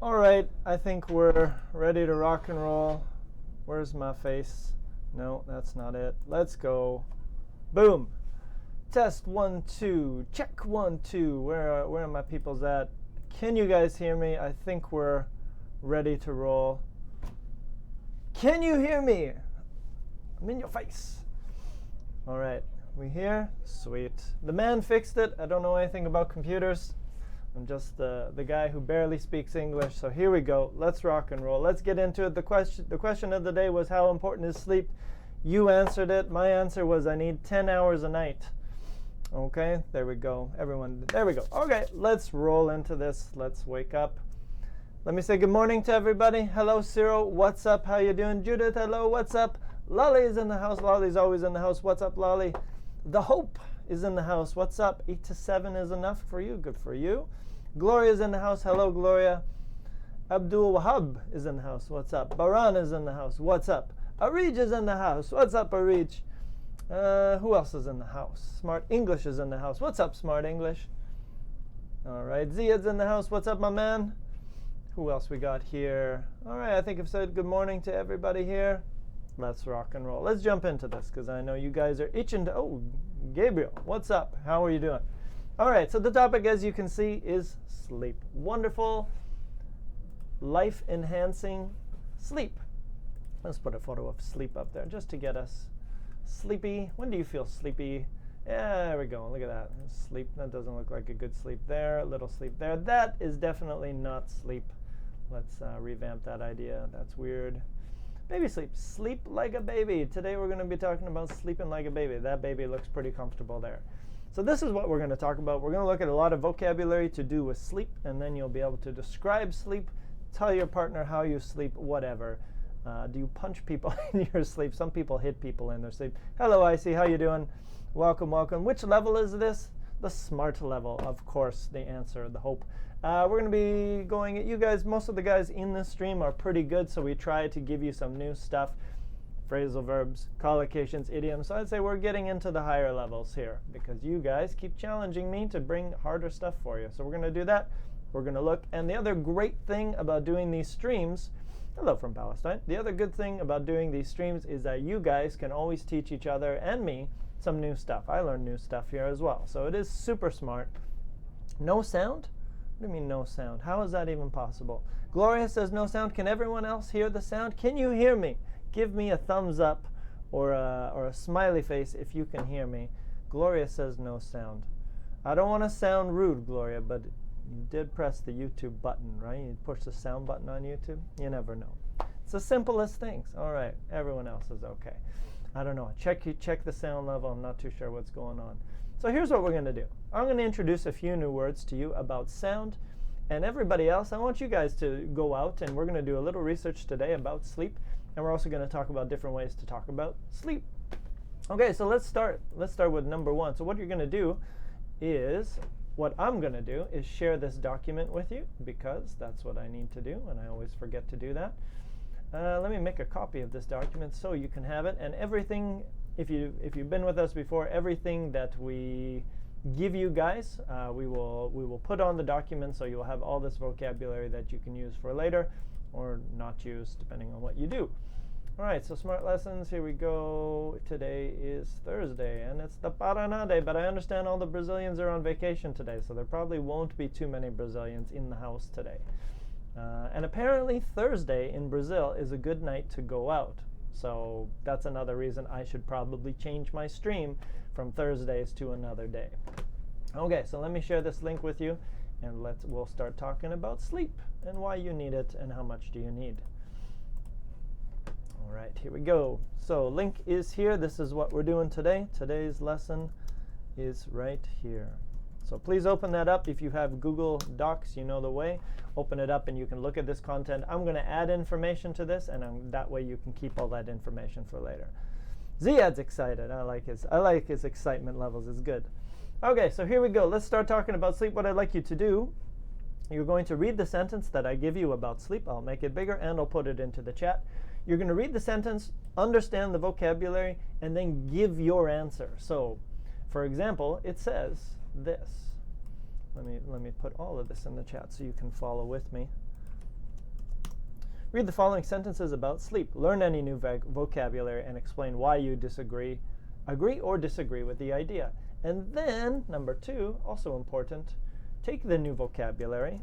All right, I think we're ready to rock and roll. Where's my face? No, that's not it. Let's go. Boom. Test 1, 2. Check 1, 2. Where are my peoples at? Can you guys hear me? I think we're ready to roll. Can you hear me? I'm in your face. All right, we here? Sweet. The man fixed it. I don't know anything about computers. I'm just the guy who barely speaks English. So here we go. Let's rock and roll. Let's get into it. The question of the day was, how important is sleep? You answered it. My answer was, I need 10 hours a night. Okay, there we go. Everyone, there we go. Okay, let's roll into this. Let's wake up. Let me say good morning to everybody. Hello, Cyril. What's up? How you doing? Judith, hello. What's up? Lolly's in the house. Lolly's always in the house. What's up, Lolly? The Hope is in the house. What's up? 8 to 7 is enough for you. Good for you. Gloria's in the house. Hello, Gloria. Abdul Wahab is in the house. What's up? Parana is in the house. What's up? Arij is in the house. What's up, Arij? Who else is in the house? Smart English is in the house. What's up, Smart English? All right, Ziad's in the house. What's up, my man? Who else we got here? All right, I think I've said good morning to everybody here. Let's rock and roll. Let's jump into this because I know you guys are itching to... Oh, Gabriel, what's up? How are you doing? All right, so the topic, as you can see, is sleep. Wonderful, life-enhancing sleep. Let's put a photo of sleep up there just to get us sleepy. When do you feel sleepy? Yeah, there we go. Look at that. Sleep. That doesn't look like a good sleep there. A little sleep there. That is definitely not sleep. Let's revamp that idea. That's weird. Baby sleep. Sleep like a baby. Today we're going to be talking about sleeping like a baby. That baby looks pretty comfortable there. So this is what we're going to talk about. We're going to look at a lot of vocabulary to do with sleep, and then you'll be able to describe sleep, tell your partner how you sleep, whatever. Do you punch people in your sleep? Some people hit people in their sleep. Hello, Icy. How you doing? Welcome, welcome. Which level is this? The Smrt level, of course, the answer, the Hope. We're going to be going at you guys. Most of the guys in this stream are pretty good, so we try to give you some new stuff. Phrasal verbs, collocations, idioms. So I'd say we're getting into the higher levels here because you guys keep challenging me to bring harder stuff for you. So we're going to do that. We're going to look. And the other great thing about doing these streams, hello from Palestine. The other good thing about doing these streams is that you guys can always teach each other and me some new stuff. I learn new stuff here as well. So it is super smart. No sound? What do you mean no sound? How is that even possible? Gloria says no sound. Can everyone else hear the sound? Can you hear me? Give me a thumbs up or a smiley face if you can hear me. Gloria says no sound. I don't want to sound rude, Gloria, but you did press the YouTube button, right? You push the sound button on YouTube. You never know. It's the simplest things. All right, everyone else is okay. I don't know. Check the sound level. I'm not too sure what's going on. So here's what we're going to do. I'm going to introduce a few new words to you about sound. And everybody else, I want you guys to go out and we're going to do a little research today about sleep. And we're also going to talk about different ways to talk about sleep. Okay, so let's start. Let's start with number one. So what you're going to do is, what I'm going to do is share this document with you because that's what I need to do, and I always forget to do that. Let me make a copy of this document so you can have it. And everything, if you've been with us before, everything that we give you guys, we will put on the document so you'll have all this vocabulary that you can use for later or not use depending on what you do. All right, so smart lessons, here we go. Today is Thursday, and it's the Parana day, but I understand all the Brazilians are on vacation today, so there probably won't be too many Brazilians in the house today. And apparently Thursday in Brazil is a good night to go out. So that's another reason I should probably change my stream from Thursdays to another day. Okay, so let me share this link with you, and we'll start talking about sleep and why you need it and how much do you need. All right, here we go. So link is here. This is what we're doing today. Today's lesson is right here. So please open that up. If you have Google Docs, you know the way. Open it up and you can look at this content. I'm going to add information to this, and that way you can keep all that information for later. Ziad's excited. I like his excitement levels. It's good. Okay, so here we go. Let's start talking about sleep. What I'd like you to do, you're going to read the sentence that I give you about sleep. I'll make it bigger and I'll put it into the chat. You're going to read the sentence, understand the vocabulary, and then give your answer. So, for example, it says this. Let me put all of this in the chat so you can follow with me. Read the following sentences about sleep. Learn any new vocabulary and explain why you agree or disagree with the idea. And then, number 2, also important, take the new vocabulary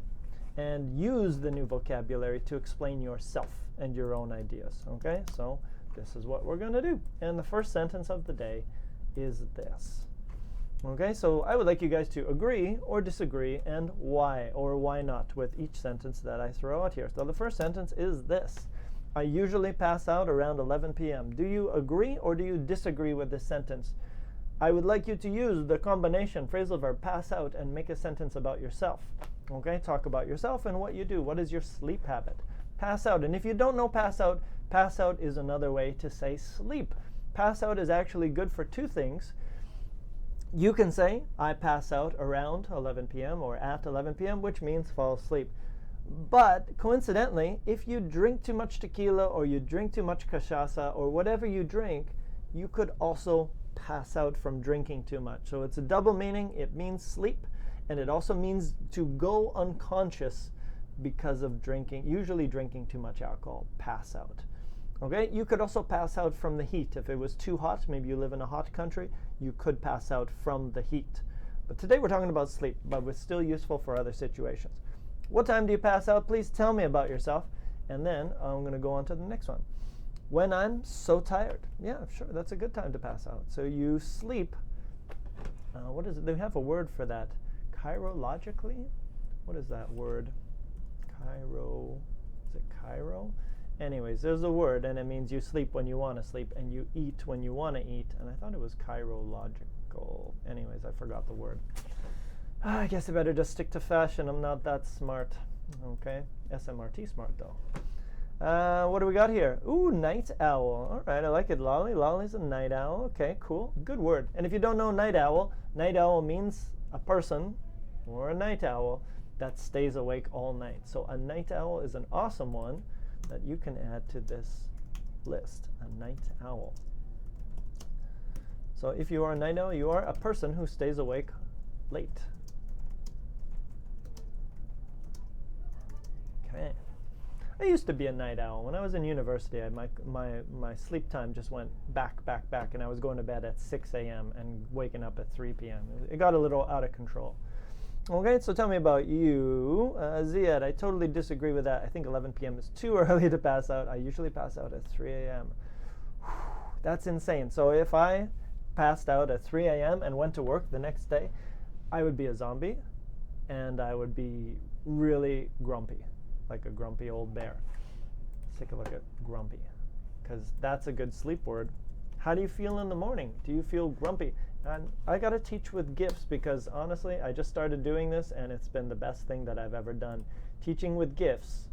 and use the new vocabulary to explain yourself and your own ideas. Okay, so this is what we're going to do. And the first sentence of the day is this. Okay, so I would like you guys to agree or disagree and why or why not with each sentence that I throw out here. So the first sentence is this. I usually pass out around 11 p.m. Do you agree or do you disagree with this sentence? I would like you to use the combination phrasal verb pass out and make a sentence about yourself. Okay, talk about yourself and what you do. What is your sleep habit? Pass out. And if you don't know pass out is another way to say sleep. Pass out is actually good for 2 things. You can say, I pass out around 11 p.m. or at 11 p.m., which means fall asleep. But coincidentally, if you drink too much tequila or you drink too much cachaça or whatever you drink, you could also pass out from drinking too much. So it's a double meaning. It means sleep, and it also means to go unconscious because of drinking, usually drinking too much alcohol, pass out. Okay, you could also pass out from the heat. If it was too hot, maybe you live in a hot country, you could pass out from the heat. But today we're talking about sleep, but it's still useful for other situations. What time do you pass out? Please tell me about yourself. And then I'm going to go on to the next one. When I'm so tired. Yeah, sure, that's a good time to pass out. So you sleep. What is it? They have a word for that. Chirologically? What is that word? Is it chiro? Anyways, there's a word, and it means you sleep when you want to sleep, and you eat when you want to eat. And I thought it was chirological. Anyways, I forgot the word. I guess I better just stick to fashion. I'm not that smart. Okay, SMRT smart though. What do we got here? Ooh, night owl. All right, I like it. Lolly. Lolly's a night owl. Okay, cool. Good word. And if you don't know night owl means a person or a night owl that stays awake all night. So a night owl is an awesome one that you can add to this list, a night owl. So if you are a night owl, you are a person who stays awake late. Okay. I used to be a night owl. When I was in university, my sleep time just went back, and I was going to bed at 6 a.m. and waking up at 3 p.m. It got a little out of control. Okay, so tell me about you. Ziad, I totally disagree with that. I think 11 p.m. is too early to pass out. I usually pass out at 3 a.m. That's insane. So if I passed out at 3 a.m. and went to work the next day, I would be a zombie, and I would be really grumpy, like a grumpy old bear. Let's take a look at grumpy, because that's a good sleep word. How do you feel in the morning? Do you feel grumpy? And I got to teach with GIFs because honestly, I just started doing this and it's been the best thing that I've ever done. Teaching with GIFs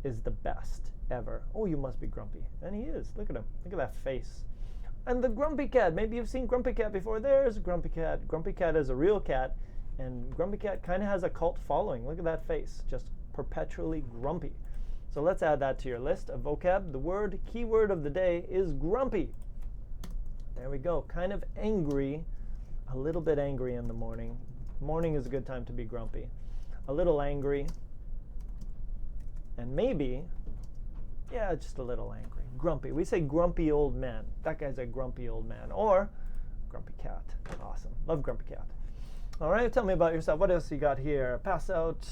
is the best ever. Oh, you must be grumpy. And he is. Look at him. Look at that face. And the grumpy cat. Maybe you've seen Grumpy Cat before. There's Grumpy Cat. Grumpy Cat is a real cat. And Grumpy Cat kind of has a cult following. Look at that face. Just perpetually grumpy. So let's add that to your list of vocab. The keyword of the day is grumpy. There we go. Kind of angry, a little bit angry in the morning. Morning is a good time to be grumpy. A little angry, and maybe, yeah, just a little angry. Grumpy. We say grumpy old man. That guy's a grumpy old man. Or grumpy cat. Awesome. Love grumpy cat. All right, tell me about yourself. What else you got here? Pass out.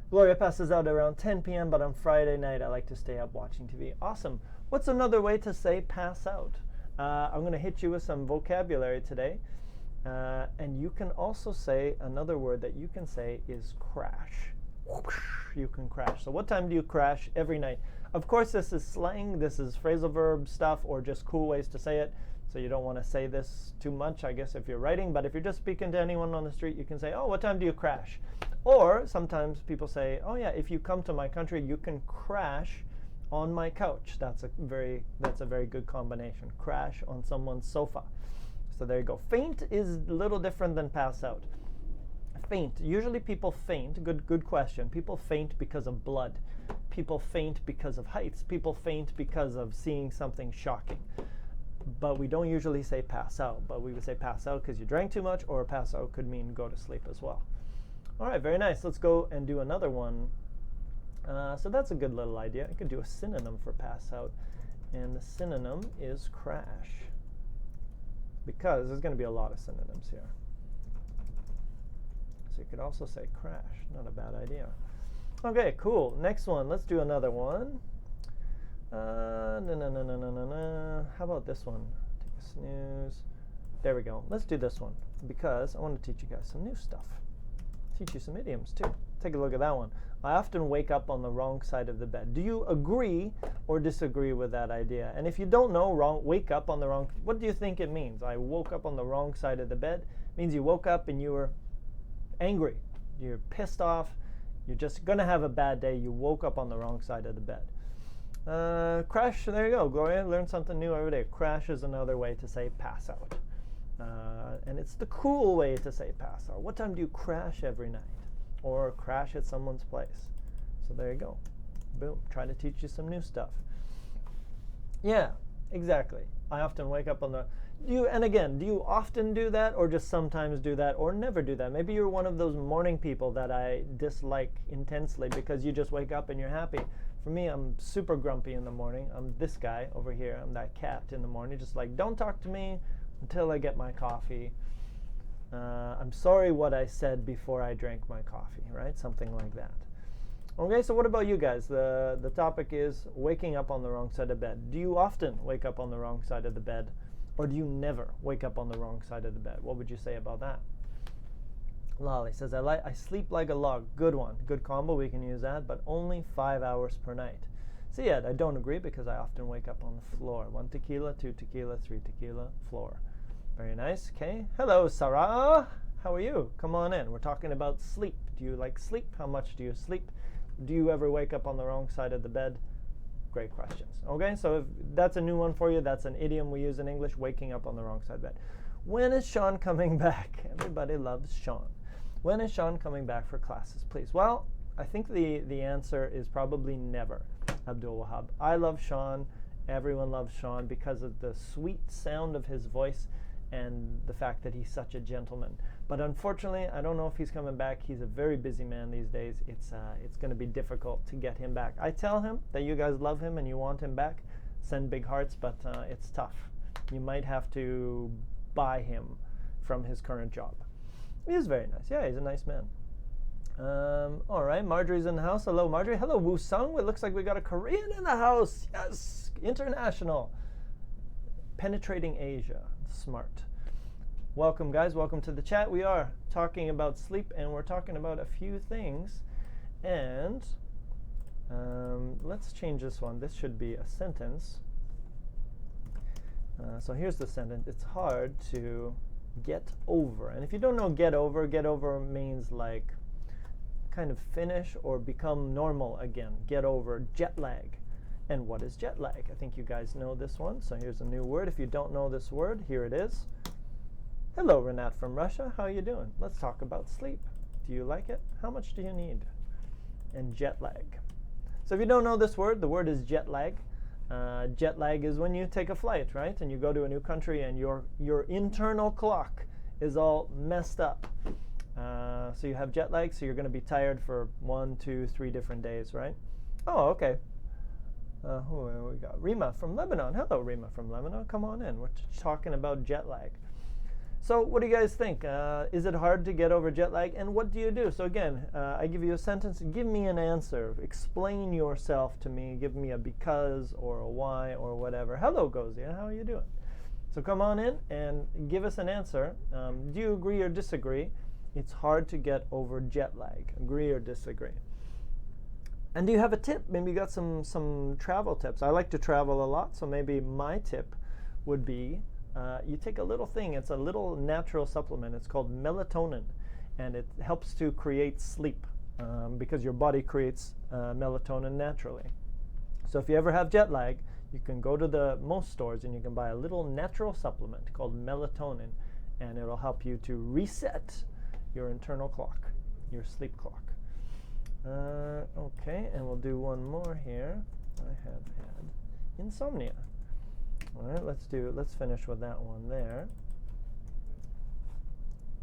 Gloria passes out around 10 p.m., but on Friday night I like to stay up watching TV. Awesome. What's another way to say pass out? I'm going to hit you with some vocabulary today. And you can also say, another word that you can say is crash. You can crash. So what time do you crash? Every night. Of course, this is slang. This is phrasal verb stuff or just cool ways to say it. So you don't want to say this too much, I guess, if you're writing. But if you're just speaking to anyone on the street, you can say, oh, what time do you crash? Or sometimes people say, oh, yeah, if you come to my country, you can crash on my couch. That's a very good combination. Crash on someone's sofa. So there you go. Faint is a little different than pass out. Faint. Usually people faint. Good question. People faint because of blood. People faint because of heights. People faint because of seeing something shocking. But we don't usually say pass out. But we would say pass out because you drank too much, or pass out could mean go to sleep as well. All right, very nice. Let's go and do another one. So that's a good little idea. I could do a synonym for pass out, and the synonym is crash, because there's going to be a lot of synonyms here. So you could also say crash. Not a bad idea. Okay, cool. Next one. Let's do another one. How about this one? Take a snooze. There we go. Let's do this one, because I want to teach you guys some new stuff. Teach you some idioms too. Take a look at that one. I often wake up on the wrong side of the bed. Do you agree or disagree with that idea? And if you don't know, wake up on the wrong, what do you think it means? I woke up on the wrong side of the bed. It means you woke up and you were angry. You're pissed off. You're just going to have a bad day. You woke up on the wrong side of the bed. Crash, there you go. Gloria, learn something new every day. Crash is another way to say pass out. And it's the cool way to say pass out. What time do you crash every night? Or crash at someone's place? So there you go. Boom. Trying to teach you some new stuff. Yeah, exactly. I often wake up on the... And again, do you often do that, or just sometimes do that, or never do that? Maybe you're one of those morning people that I dislike intensely because you just wake up and you're happy. For me, I'm super grumpy in the morning. I'm this guy over here. I'm that cat in the morning, just like, don't talk to me until I get my coffee. I'm sorry what I said before I drank my coffee, right? Something like that. Okay, so what about you guys? The topic is waking up on the wrong side of bed. Do you often wake up on the wrong side of the bed? Or do you never wake up on the wrong side of the bed? What would you say about that? Lolly says, I sleep like a log. Good one. Good combo. We can use that, but only 5 hours per night. So yeah, I don't agree because I often wake up on the floor. 1 tequila, 2 tequila, 3 tequila, floor. Very nice. Okay. Hello, Sarah. How are you? Come on in. We're talking about sleep. Do you like sleep? How much do you sleep? Do you ever wake up on the wrong side of the bed? Great questions. Okay, so if that's a new one for you. That's an idiom we use in English, waking up on the wrong side of the bed. When is Sean coming back? Everybody loves Sean. When is Sean coming back for classes, please? Well, I think the answer is probably never, Abdul Wahab. I love Sean. Everyone loves Sean because of the sweet sound of his voice and the fact that he's such a gentleman. But unfortunately, I don't know if he's coming back. He's a very busy man these days. It's going to be difficult to get him back. I tell him that you guys love him and you want him back. Send big hearts, but it's tough. You might have to buy him from his current job. He is very nice. Yeah, he's a nice man. All right, Marjorie's in the house. Hello, Marjorie. Hello, Woo Sung. It looks like we got a Korean in the house. Yes, international. Penetrating Asia. Smrt. Welcome, guys. Welcome to the chat. We are talking about sleep, and we're talking about a few things. And let's change this one. This should be a sentence. So here's the sentence. It's hard to get over. And if you don't know get over means like kind of finish or become normal again. Get over jet lag. And what is jet lag? I think you guys know this one. So here's a new word. If you don't know this word, here it is. Hello, Renat from Russia. How are you doing? Let's talk about sleep. Do you like it? How much do you need? And jet lag. So if you don't know this word, the word is jet lag. Jet lag is when you take a flight, right? And you go to a new country and your internal clock is all messed up. So you have jet lag, so you're going to be tired for 1, 2, 3 different days, right? Oh, okay. Who we got? Rima from Lebanon. Hello, Rima from Lebanon. Come on in. We're talking about jet lag. So what do you guys think? Is it hard to get over jet lag? And what do you do? So again, I give you a sentence. Give me an answer. Explain yourself to me. Give me a because or a why or whatever. Hello, Gozia. How are you doing? So come on in and give us an answer. Do you agree or disagree? It's hard to get over jet lag. Agree or disagree? And do you have a tip? Maybe you got some travel tips. I like to travel a lot, so maybe my tip would be you take a little thing. It's a little natural supplement. It's called melatonin, and it helps to create sleep because your body creates melatonin naturally. So if you ever have jet lag, you can go to most stores and you can buy a little natural supplement called melatonin, and it'll help you to reset your internal clock, your sleep clock. Okay, and we'll do one more here. I have had insomnia. All right, let's finish with that one there.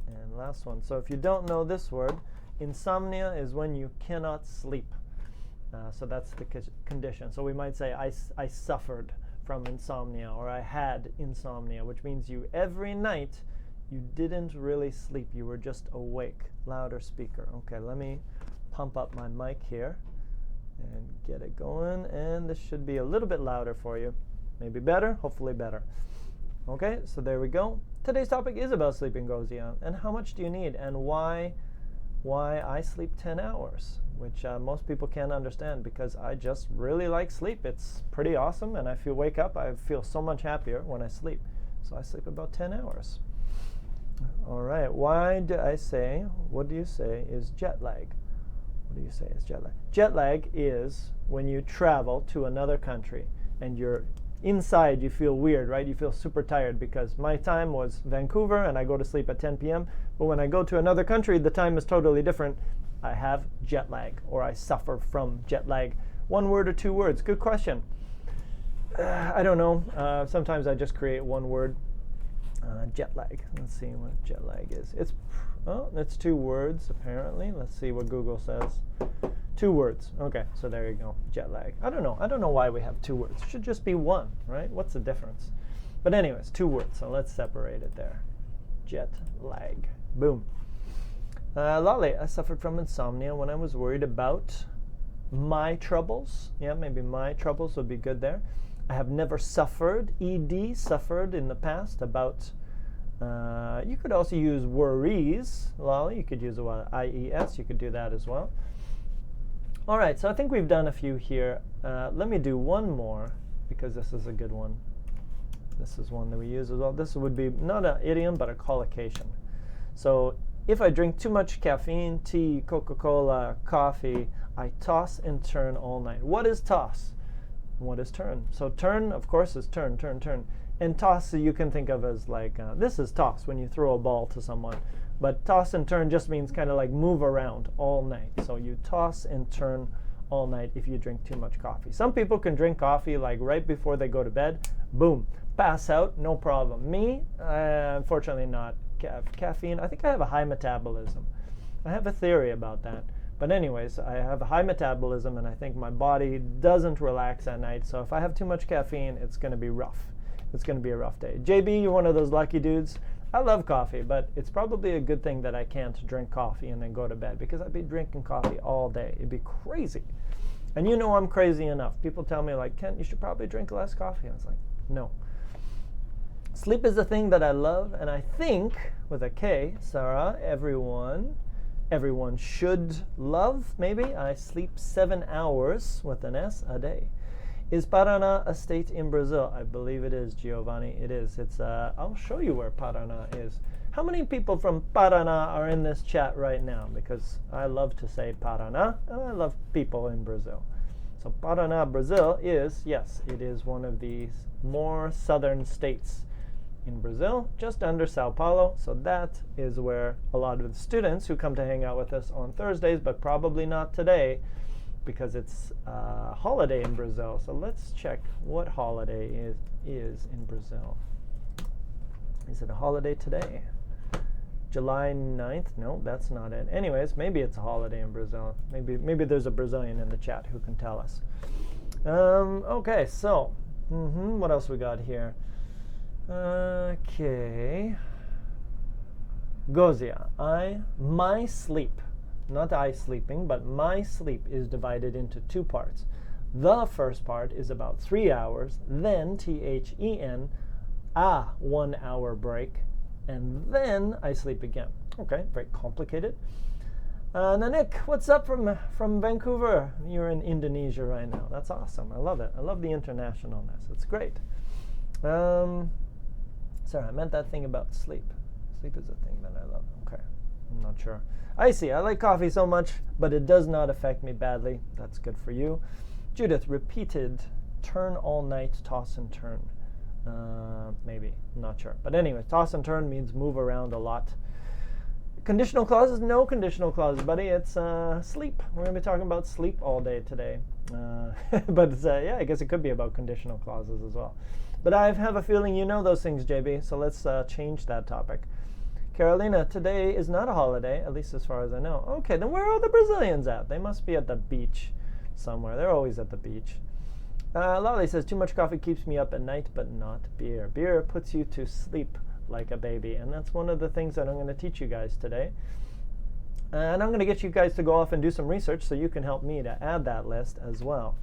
And last one. So if you don't know this word, insomnia is when you cannot sleep. So that's the condition. So we might say, I suffered from insomnia, or I had insomnia, which means every night you didn't really sleep. You were just awake. Louder speaker. Okay, let me pump up my mic here and get it going. And this should be a little bit louder for you. Maybe better, hopefully better. Okay, so there we go. Today's topic is about sleeping, Gozia, and how much do you need, and why I sleep 10 hours, which most people can't understand, because I just really like sleep. It's pretty awesome, and I wake up, I feel so much happier when I sleep. So I sleep about 10 hours. All right, what do you say is jet lag? What do you say is jet lag? Jet lag is when you travel to another country and you're inside, you feel weird, right? You feel super tired, because my time was Vancouver and I go to sleep at 10 p.m. But when I go to another country, the time is totally different. I have jet lag, or I suffer from jet lag. 1 word or 2 words? Good question. I don't know. Sometimes I just create 1 word. Jet lag. Let's see what jet lag is. It's 2 words apparently. Let's see what Google says. 2 words. Okay, so there you go. Jet lag. I don't know why we have 2 words. It should just be 1, right? What's the difference? But anyways, 2 words. So let's separate it there. Jet lag. Boom. Lolly, I suffered from insomnia when I was worried about my troubles. Yeah, maybe my troubles would be good there. I have never suffered, suffered in the past, about, you could also use worries, Lolly. You could use IES, you could do that as well. All right, so I think we've done a few here. Let me do 1 more, because this is a good one. This is one that we use as well. This would be not an idiom, but a collocation. So if I drink too much caffeine, tea, Coca-Cola, coffee, I toss and turn all night. What is toss? What is turn? So turn, of course, is turn. And toss, you can think of as like, this is toss, when you throw a ball to someone. But toss and turn just means kind of like move around all night. So you toss and turn all night if you drink too much coffee. Some people can drink coffee like right before they go to bed. Boom. Pass out, no problem. Me, unfortunately not. Caffeine, I think I have a high metabolism. I have a theory about that. But anyways, I have a high metabolism, and I think my body doesn't relax at night. So if I have too much caffeine, it's going to be rough. It's going to be a rough day. JB, you're one of those lucky dudes. I love coffee, but it's probably a good thing that I can't drink coffee and then go to bed, because I'd be drinking coffee all day. It'd be crazy. And you know I'm crazy enough. People tell me, like, Kent, you should probably drink less coffee. I was like, no. Sleep is the thing that I love, and I think, with a K, Sarah, everyone should love, maybe. I sleep 7 hours, with an S, a day. Is Paraná a state in Brazil? I believe it is, Giovanni. It is. It's. I'll show you where Paraná is. How many people from Paraná are in this chat right now? Because I love to say Paraná, and I love people in Brazil. So Paraná, Brazil is, yes, it is one of these more southern states in Brazil, just under Sao Paulo. So that is where a lot of the students who come to hang out with us on Thursdays, but probably not today, because it's a holiday in Brazil. So let's check what holiday is in Brazil. Is it a holiday today? July 9th? No, that's not it. Anyways, maybe it's a holiday in Brazil. Maybe there's a Brazilian in the chat who can tell us. Okay, so what else we got here? Okay. Gozia, my sleep, not I sleeping, but my sleep is divided into 2 parts. The first part is about 3 hours, then THEN, a 1 hour break, and then I sleep again. Okay, very complicated. Nanik, what's up from Vancouver? You're in Indonesia right now. That's awesome. I love it. I love the internationalness. It's great. Sorry, I meant that thing about sleep. Sleep is a thing that I love. Okay, I'm not sure. I see. I like coffee so much, but it does not affect me badly. That's good for you. Judith, repeated turn all night, toss and turn. Maybe, I'm not sure. But anyway, toss and turn means move around a lot. Conditional clauses? No conditional clauses, buddy. It's sleep. We're going to be talking about sleep all day today. But yeah, I guess it could be about conditional clauses as well. But I have a feeling you know those things, JB, so let's change that topic. Carolina, today is not a holiday, at least as far as I know. Okay, then where are all the Brazilians at? They must be at the beach. somewhere. They're always at the beach. Lolly says, too much coffee keeps me up at night, but not beer. Beer puts you to sleep like a baby. And that's one of the things that I'm going to teach you guys today. And I'm going to get you guys to go off and do some research so you can help me to add that list as well.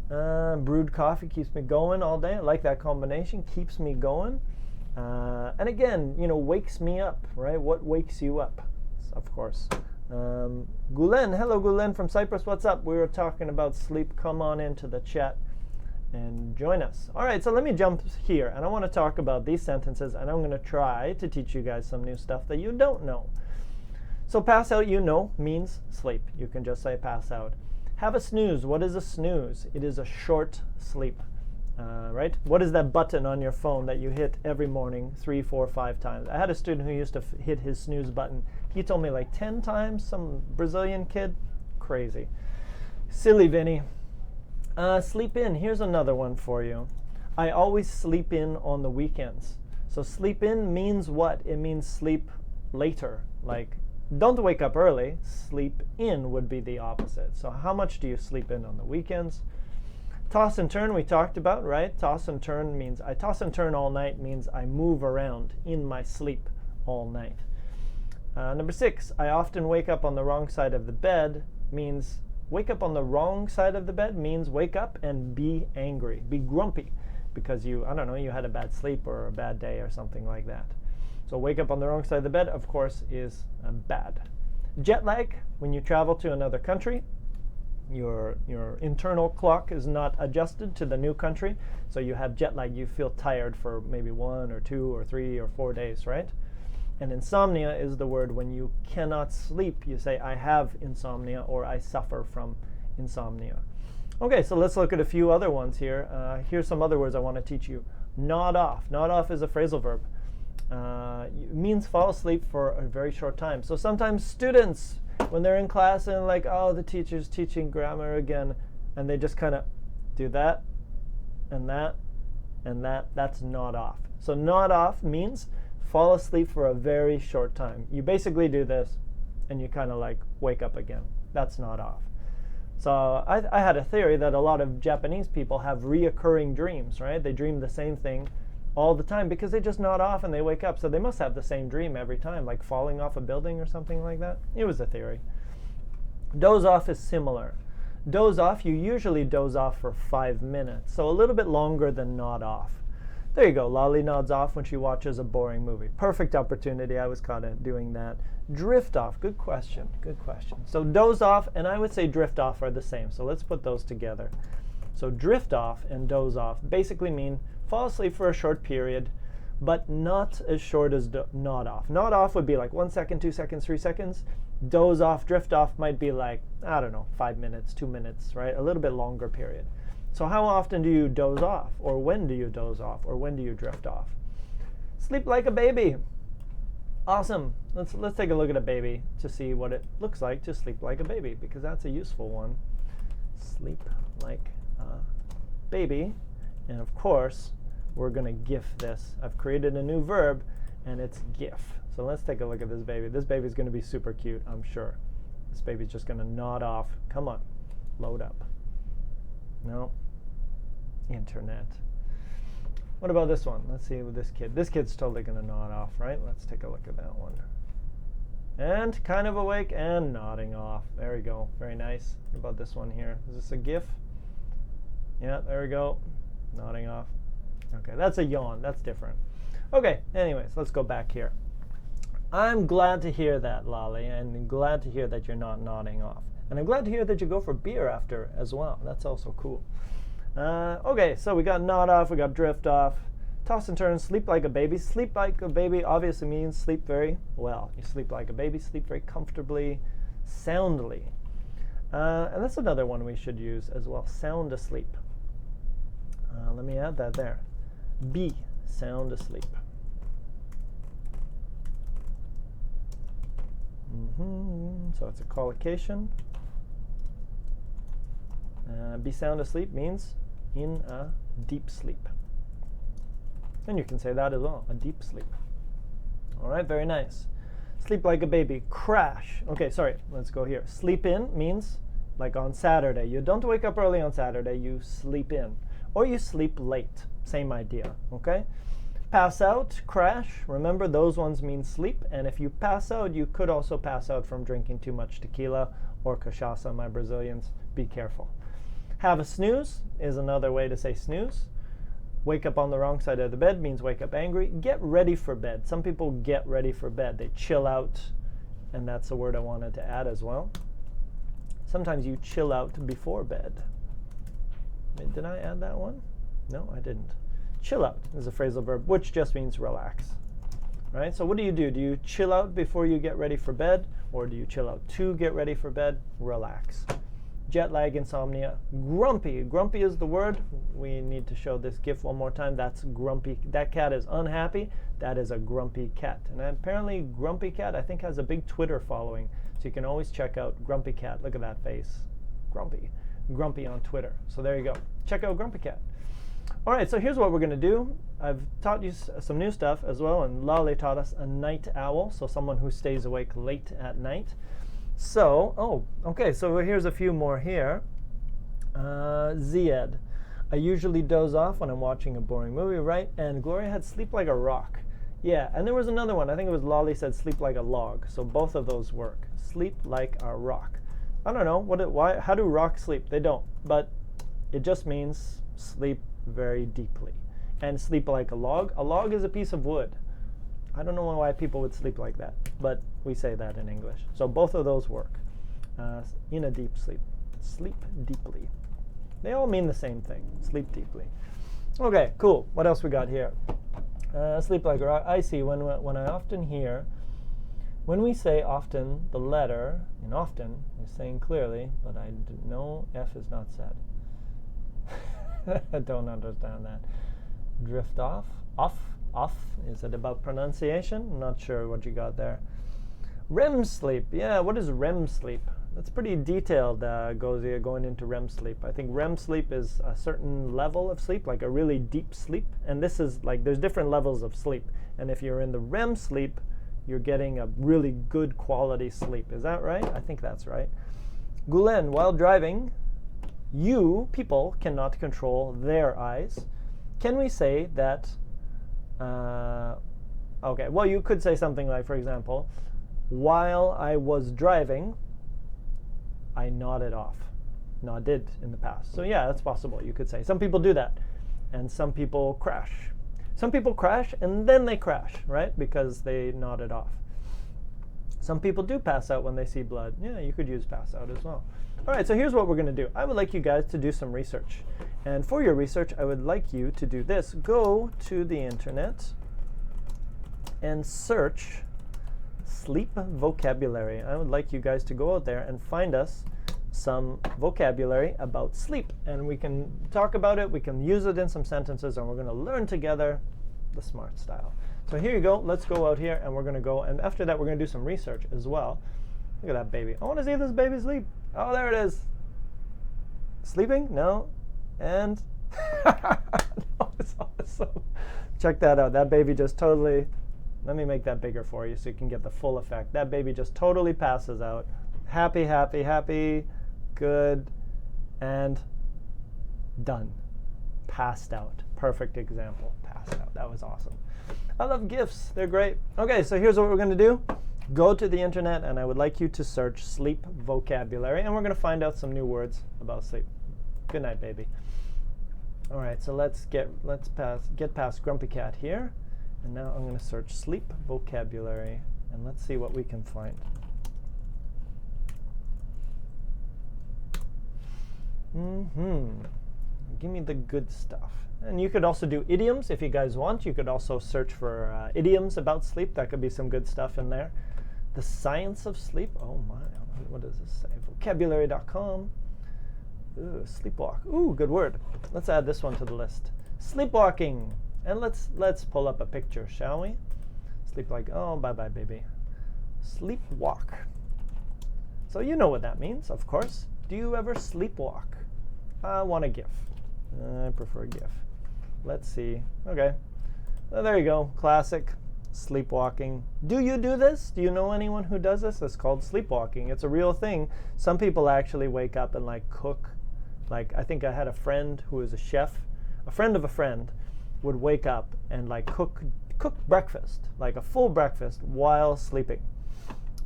Brewed coffee keeps me going all day. I like that combination. Keeps me going. And again, wakes me up, right? What wakes you up? Of course. Gulen, hello Gulen from Cyprus. What's up? We were talking about sleep. Come on into the chat and join us. All right, so let me jump here. And I want to talk about these sentences. And I'm going to try to teach you guys some new stuff that you don't know. So pass out, means sleep. You can just say pass out. Have a snooze. What is a snooze? It is a short sleep, right? What is that button on your phone that you hit every morning 3, 4, 5 times? I had a student who used to hit his snooze button. He told me like 10 times, some Brazilian kid. Crazy. Silly Vinny. Sleep in. Here's another one for you. I always sleep in on the weekends. So sleep in means what? It means sleep later, like don't wake up early. Sleep in would be the opposite. So how much do you sleep in on the weekends? Toss and turn we talked about, right? Toss and turn means I toss and turn all night means I move around in my sleep all night. Number 6, I often wake up on the wrong side of the bed means wake up on the wrong side of the bed means wake up and be angry, be grumpy because you had a bad sleep or a bad day or something like that. So wake up on the wrong side of the bed, of course, is bad. Jet lag, when you travel to another country, your internal clock is not adjusted to the new country. So you have jet lag, you feel tired for maybe 1 or 2 or 3 or 4 days, right? And insomnia is the word when you cannot sleep. You say, I have insomnia or I suffer from insomnia. Okay, so let's look at a few other ones here. Here's some other words I want to teach you. Nod off. Nod off is a phrasal verb. It means fall asleep for a very short time. So sometimes students, when they're in class and like, oh, the teacher's teaching grammar again, and they just kind of do that and that and that, that's nod off. So nod off means fall asleep for a very short time. You basically do this and you kind of like wake up again. That's nod off. So I had a theory that a lot of Japanese people have reoccurring dreams, right? They dream the same thing all the time because they just nod off and they wake up. So they must have the same dream every time, like falling off a building or something like that. It was a theory. Doze off is similar. Doze off, you usually doze off for 5 minutes, so a little bit longer than nod off. There you go. Lolly nods off when she watches a boring movie. Perfect opportunity. I was caught doing that. Drift off. Good question. Good question. So doze off and I would say drift off are the same. So let's put those together. So drift off and doze off basically mean fall asleep for a short period, but not as short as nod off. Nod off would be like 1 second, 2 seconds, 3 seconds. Doze off, drift off might be like, 5 minutes, 2 minutes, right? A little bit longer period. So how often do you doze off? Or when do you doze off? Or when do you drift off? Sleep like a baby. Awesome. Let's take a look at a baby to see what it looks like to sleep like a baby, because that's a useful one. Sleep like a baby. And of course, we're going to GIF this. I've created a new verb, and it's GIF. So let's take a look at this baby. This baby's going to be super cute, I'm sure. This baby's just going to nod off. Come on, load up. No. Internet. What about this one? Let's see with this kid. This kid's totally going to nod off, right? Let's take a look at that one. And kind of awake and nodding off. There we go. Very nice. What about this one here? Is this a GIF? Yeah, there we go. Nodding off. Okay, that's a yawn. That's different. Okay, anyways, let's go back here. I'm glad to hear that, Lolly, and glad to hear that you're not nodding off. And I'm glad to hear that you go for beer after as well. That's also cool. Okay, so we got nod off, we got drift off, toss and turn, sleep like a baby. Sleep like a baby obviously means sleep very well. You sleep like a baby, sleep very comfortably, soundly. And that's another one we should use as well, sound asleep. Let me add that there. Be sound asleep. So it's a collocation. Be sound asleep means in a deep sleep. And you can say that as well, a deep sleep. All right, very nice. Sleep like a baby. Crash. Okay, sorry, let's go here. Sleep in means like on Saturday. You don't wake up early on Saturday, you sleep in. Or you sleep late, same idea, okay? Pass out, crash, remember those ones mean sleep, and if you pass out, you could also pass out from drinking too much tequila or cachaça, my Brazilians, be careful. Have a snooze is another way to say snooze. Wake up on the wrong side of the bed means wake up angry. Get ready for bed. Some people get ready for bed. They chill out, and that's a word I wanted to add as well. Sometimes you chill out before bed. Did I add that one? No, I didn't. Chill out is a phrasal verb, which just means relax. Right? So what do? Do you chill out before you get ready for bed, or do you chill out to get ready for bed? Relax. Jet lag, insomnia, grumpy. Grumpy is the word. We need to show this GIF one more time. That's grumpy. That cat is unhappy. That is a grumpy cat. And apparently grumpy cat, I think, has a big Twitter following. So you can always check out grumpy cat. Look at that face. Grumpy. Grumpy on Twitter. So there you go. Check out grumpy cat. All right, so here's what we're going to do. I've taught you some new stuff as well, and Lale taught us a night owl, so someone who stays awake late at night. So, okay, so here's a few more here. Ziad. I usually doze off when I'm watching a boring movie, right? And Gloria had sleep like a rock. Yeah, and there was another one. I think it was Lolly said sleep like a log. So both of those work. Sleep like a rock. I don't know. How do rocks sleep? They don't. But it just means sleep very deeply. And sleep like a log. A log is a piece of wood. I don't know why people would sleep like that, but we say that in English. So both of those work. In a deep sleep. Sleep deeply. They all mean the same thing. Sleep deeply. Okay, cool. What else we got here? Sleep like a rock. I see. When I often hear, when we say often, the letter in often is saying clearly, but I know F is not said. I don't understand that. Drift off. Off. Is it about pronunciation? I'm not sure what you got there. REM sleep. Yeah, what is REM sleep? That's pretty detailed, going into REM sleep. I think REM sleep is a certain level of sleep, like a really deep sleep. And this is like, there's different levels of sleep. And if you're in the REM sleep, you're getting a really good quality sleep. Is that right? I think that's right. Gulen, while driving, people cannot control their eyes. Can we say that, okay, well, you could say something like, for example, while I was driving, I nodded off. Nodded in the past. So yeah, that's possible. You could say. Some people do that. And some people crash. Some people crash and then they crash, right? Because they nodded off. Some people do pass out when they see blood. Yeah, you could use pass out as well. All right, so here's what we're going to do. I would like you guys to do some research. And for your research, I would like you to do this. Go to the internet and search sleep vocabulary. I would like you guys to go out there and find us some vocabulary about sleep. And we can talk about it, we can use it in some sentences, and we're going to learn together the Smrt style. So here you go. Let's go out here, and we're going to go. And after that, we're going to do some research as well. Look at that baby. I want to see this baby sleep. Oh, there it is. Sleeping? No. And no, it's awesome. Check that out. That baby just totally, let me make that bigger for you so you can get the full effect. That baby just totally passes out. Happy, happy, happy, good, and done. Passed out. Perfect example. Passed out. That was awesome. I love GIFs. They're great. Okay, so here's what we're going to do. Go to the internet, and I would like you to search sleep vocabulary, and we're going to find out some new words about sleep. Good night, baby. All right, so let's get past Grumpy Cat here, and now I'm going to search sleep vocabulary, and let's see what we can find. Give me the good stuff. And you could also do idioms if you guys want. You could also search for idioms about sleep. That could be some good stuff in there. The science of sleep. Oh my, what does this say? Vocabulary.com. Ooh, sleepwalk. Ooh, good word. Let's add this one to the list. Sleepwalking. And let's pull up a picture, shall we? Sleep like, oh, bye-bye, baby. Sleepwalk. So you know what that means, of course. Do you ever sleepwalk? I want a GIF. I prefer GIF. Let's see. Okay. Well, there you go. Classic. Sleepwalking. Do you do this? Do you know anyone who does this? It's called sleepwalking. It's a real thing. Some people actually wake up and like cook. Like, I think I had a friend who was a chef. A friend of a friend would wake up and like cook breakfast, like a full breakfast while sleeping.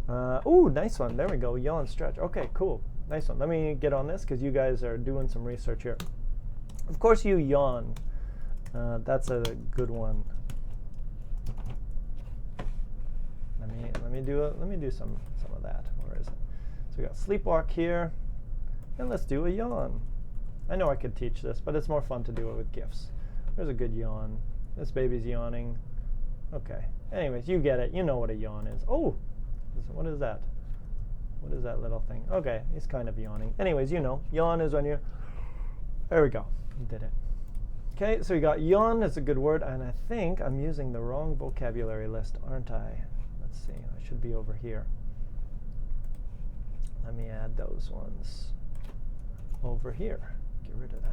Ooh, nice one. There we go. Yawn, stretch. Okay, cool. Nice one. Let me get on this because you guys are doing some research here. Of course you yawn. That's a good one. Let me do some of that. Where is it? So we got sleepwalk here, and let's do a yawn. I know I could teach this, but it's more fun to do it with GIFs. There's a good yawn. This baby's yawning. Okay. Anyways, you get it. You know what a yawn is. Oh, what is that? What is that little thing? Okay, he's kind of yawning. Anyways, you know, yawn is when you. There we go. You did it. Okay, so we got yawn is a good word, and I think I'm using the wrong vocabulary list, aren't I? Let's see. I should be over here. Let me add those ones over here. Get rid of that.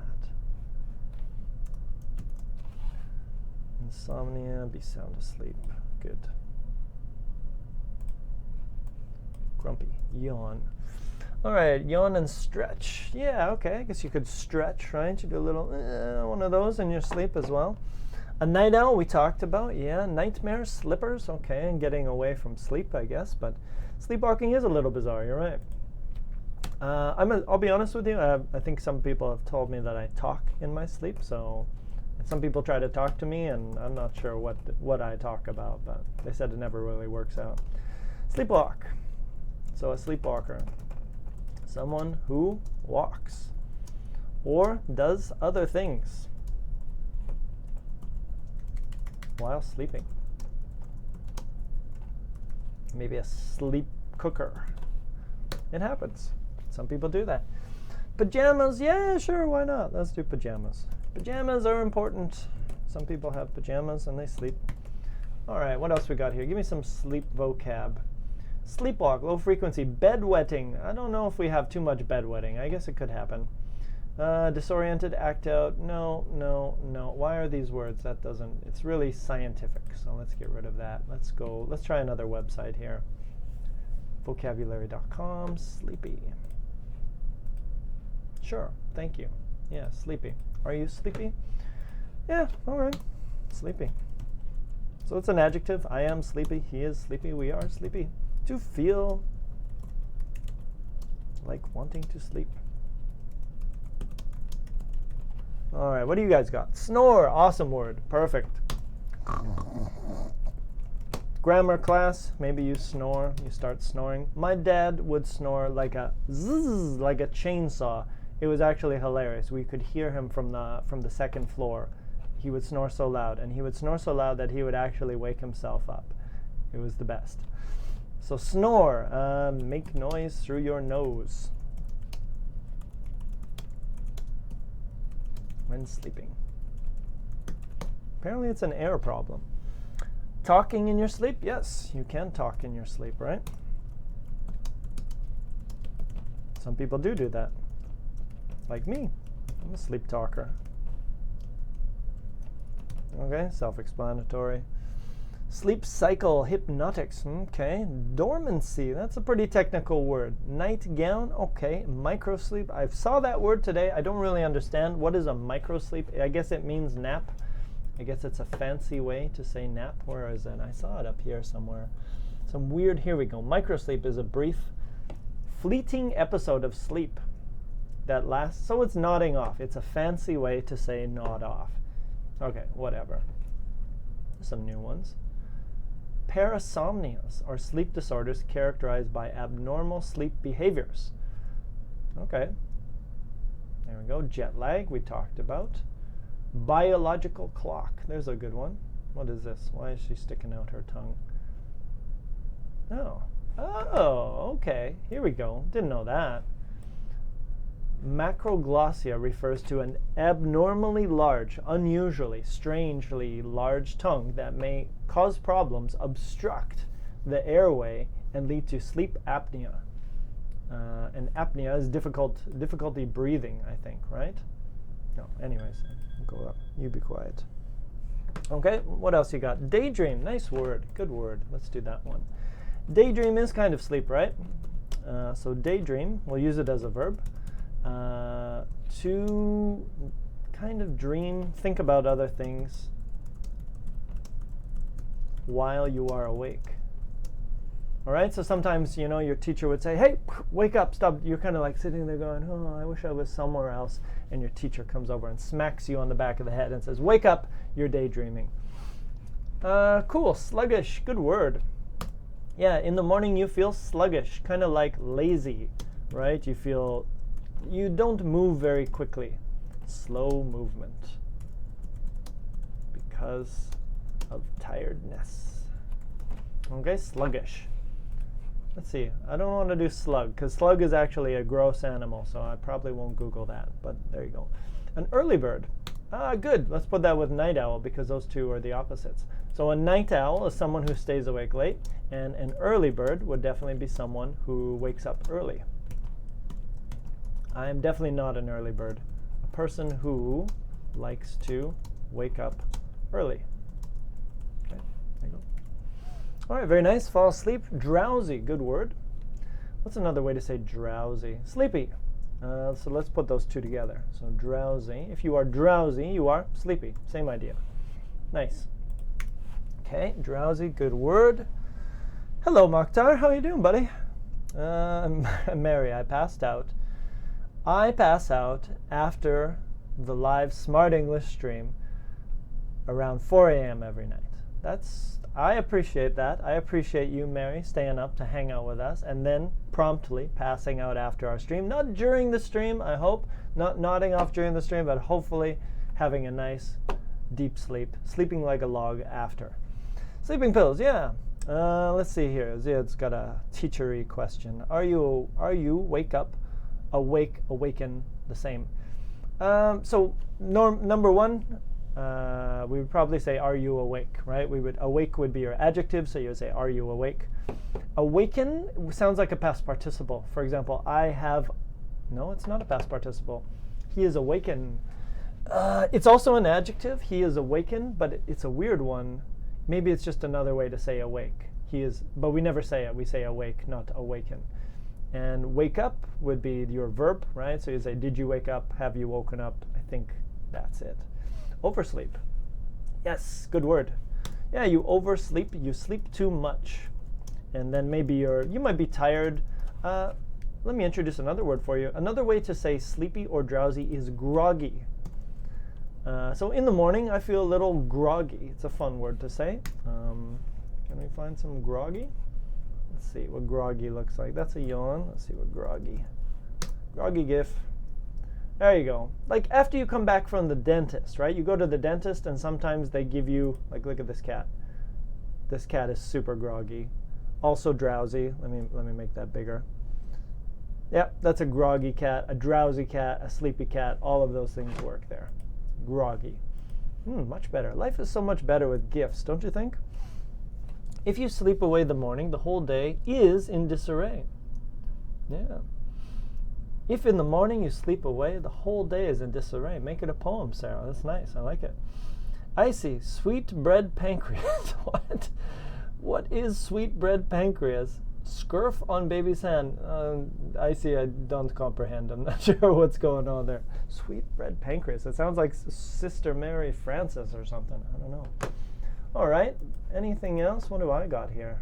Insomnia, be sound asleep. Good. Grumpy, yawn. All right, yawn and stretch. Yeah, okay, I guess you could stretch, right? You do a little one of those in your sleep as well. A night owl we talked about, yeah. Nightmares, slippers, okay, and getting away from sleep, I guess. But sleepwalking is a little bizarre, you're right. I'll be honest with you, I think some people have told me that I talk in my sleep, so some people try to talk to me, and I'm not sure what I talk about, but they said it never really works out. Sleepwalk. So a sleepwalker, someone who walks or does other things while sleeping. Maybe a sleep cooker. It happens. Some people do that. Pajamas, yeah, sure, why not? Let's do pajamas. Pajamas are important. Some people have pajamas and they sleep. All right, what else we got here? Give me some sleep vocab. Sleepwalk, low frequency. Bedwetting. I don't know if we have too much bedwetting. I guess it could happen. Disoriented, act out. No. Why are these words? That doesn't, it's really scientific. So let's get rid of that. Let's try another website here. Vocabulary.com, sleepy. Sure, thank you. Yeah, sleepy. Are you sleepy? Yeah, all right. Sleepy. So it's an adjective. I am sleepy. He is sleepy. We are sleepy. To feel like wanting to sleep. All right, what do you guys got? Snore. Awesome word. Perfect. Grammar class, maybe you snore, you start snoring. My dad would snore like a zzz, like a chainsaw. It was actually hilarious. We could hear him from the second floor. He would snore so loud, and he would snore so loud that he would actually wake himself up. It was the best. So snore, make noise through your nose when sleeping. Apparently it's an air problem. Talking in your sleep? Yes, you can talk in your sleep, right? Some people do that. Like me. I'm a sleep talker. Okay, self-explanatory. Sleep cycle, hypnotics. Okay, dormancy. That's a pretty technical word. Nightgown. Okay, microsleep. I saw that word today. I don't really understand. What is a microsleep? I guess it means nap. I guess it's a fancy way to say nap. Where is it? I saw it up here somewhere. Some weird, here we go. Microsleep is a brief, fleeting episode of sleep that lasts, so it's nodding off. It's a fancy way to say nod off. Okay, whatever. Some new ones. Parasomnias are sleep disorders characterized by abnormal sleep behaviors. Okay. There we go. Jet lag, we talked about. Biological clock. There's a good one. What is this? Why is she sticking out her tongue? Oh, okay. Here we go. Didn't know that. Macroglossia refers to an abnormally large, unusually, strangely large tongue that may cause problems, obstruct the airway, and lead to sleep apnea. And apnea is difficulty breathing, I think, right? No, anyways, go up. You be quiet. Okay, what else you got? Daydream, nice word, good word. Let's do that one. Daydream is kind of sleep, right? So daydream, we'll use it as a verb. To kind of dream, think about other things while you are awake. All right, so sometimes, you know, your teacher would say, hey, wake up, stop. You're kind of like sitting there going, oh, I wish I was somewhere else. And your teacher comes over and smacks you on the back of the head and says, wake up, you're daydreaming. Cool, sluggish, good word. Yeah, in the morning you feel sluggish, kind of like lazy, right? You don't move very quickly. Slow movement because of tiredness. Okay, sluggish. Let's see, I don't want to do slug, because slug is actually a gross animal, so I probably won't Google that, but there you go. An early bird. Good, let's put that with night owl, because those two are the opposites. So a night owl is someone who stays awake late, and an early bird would definitely be someone who wakes up early. I am definitely not an early bird. A person who likes to wake up early. Okay, there you go. All right, very nice. Fall asleep. Drowsy, good word. What's another way to say drowsy? Sleepy. So let's put those two together. So drowsy. If you are drowsy, you are sleepy. Same idea. Nice. Okay, drowsy, good word. Hello, Mokhtar. How are you doing, buddy? Mary, I passed out. I pass out after the live Smart English stream around 4 a.m. every night. I appreciate that. I appreciate you, Mary, staying up to hang out with us and then promptly passing out after our stream. Not during the stream, I hope. Not nodding off during the stream, but hopefully having a nice deep sleep. Sleeping like a log after. Sleeping pills, yeah. Let's see here. Ziad's got a teachery question. Are you awaken the same? So number one, we would probably say, are you awake, right? Awake would be your adjective, so you would say, are you awake? Awaken sounds like a past participle. For example, no, it's not a past participle. He is awakened. It's also an adjective, he is awakened, but it's a weird one. Maybe it's just another way to say awake. But we never say it. We say awake, not awaken. And wake up would be your verb, right? So you say, did you wake up? Have you woken up? I think that's it. Oversleep. Yes, good word. Yeah, you oversleep. You sleep too much. And then maybe you might be tired. Let me introduce another word for you. Another way to say sleepy or drowsy is groggy. So in the morning, I feel a little groggy. It's a fun word to say. Can we find some groggy? Let's see what groggy looks like. That's a yawn. Let's see what groggy gif. There you go. Like after you come back from the dentist, right? You go to the dentist and sometimes they give you, like, look at this cat. This cat is super groggy. Also drowsy. Let me make that bigger. Yeah, that's a groggy cat, a drowsy cat, a sleepy cat. All of those things work there. Groggy. Much better. Life is so much better with gifts, don't you think? If you sleep away the morning, the whole day is in disarray. Yeah. If in the morning you sleep away, the whole day is in disarray. Make it a poem, Sarah. That's nice. I like it. Icy, sweet bread pancreas. What? What is sweet bread pancreas? Scurf on baby's hand. Icy, I don't comprehend. I'm not sure what's going on there. Sweet bread pancreas. It sounds like Sister Mary Frances or something. I don't know. All right. Anything else? What do I got here?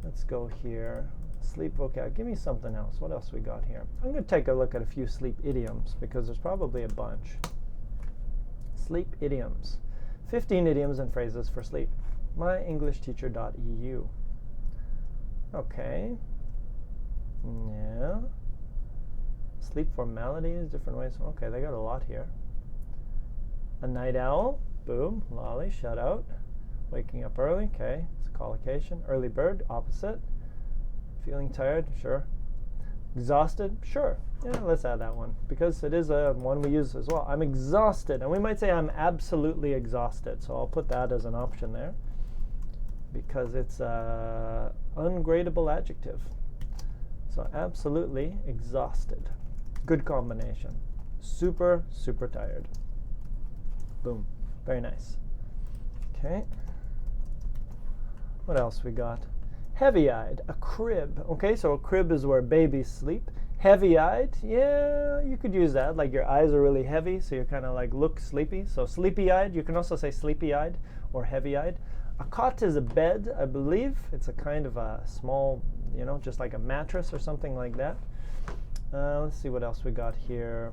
Let's go here. Sleep vocab. Give me something else. What else we got here? I'm going to take a look at a few sleep idioms because there's probably a bunch. Sleep idioms. 15 idioms and phrases for sleep. myenglishteacher.eu. Okay. Yeah. Sleep formalities, different ways. Okay, they got a lot here. A night owl. Boom. Lolly, shut out. Waking up early. Okay. It's a collocation. Early bird. Opposite. Feeling tired. Sure. Exhausted. Sure. Yeah, let's add that one because it is a one we use as well. I'm exhausted. And we might say I'm absolutely exhausted. So I'll put that as an option there because it's an ungradable adjective. So absolutely exhausted. Good combination. Super, super tired. Boom. Very nice. Okay. What else we got? Heavy-eyed, a crib. Okay, so a crib is where babies sleep. Heavy-eyed, yeah, you could use that. Like your eyes are really heavy, so you kind of like look sleepy. So sleepy-eyed, you can also say sleepy-eyed or heavy-eyed. A cot is a bed, I believe. It's a kind of a small, you know, just like a mattress or something like that. Let's see what else we got here.